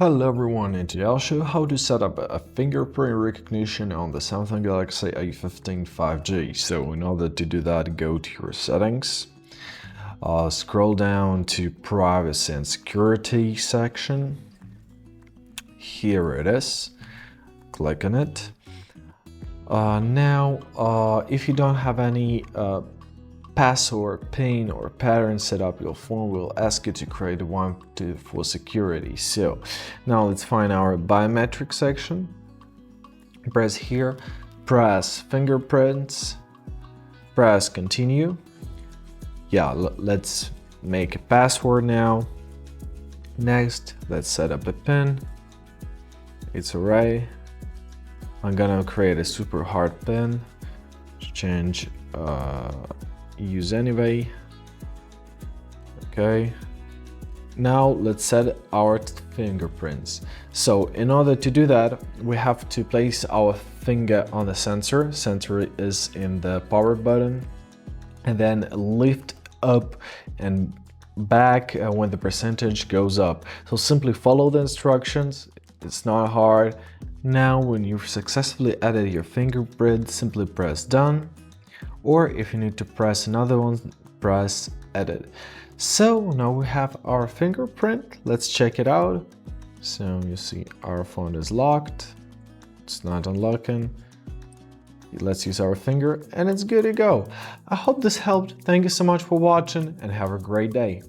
Hello everyone, and today I'll show you how to set up a fingerprint recognition on the Samsung Galaxy A15 5G. So in order to do that, go to your settings, scroll down to privacy and security section. Here it is, click on it. Now, if you don't have any password, PIN or pattern set up, your phone will ask you to create one for security. So now let's find our biometric section. Press here, press fingerprints, press continue. Yeah, let's make a password now. Next, let's set up a PIN. It's alright. I'm gonna create a super hard PIN. Change use anyway. Okay, now let's set our fingerprints. So in order to do that, we have to place our finger on the sensor. Sensor is in the power button, and then lift up and back when the percentage goes up. So simply follow the instructions. It's not hard. Now when you've successfully added your fingerprint, simply press done. Or if you need to press another one, press edit. So now we have our fingerprint. Let's check it out. So you see our phone is locked. It's not unlocking. Let's use our finger and it's good to go. I hope this helped. Thank you so much for watching and have a great day.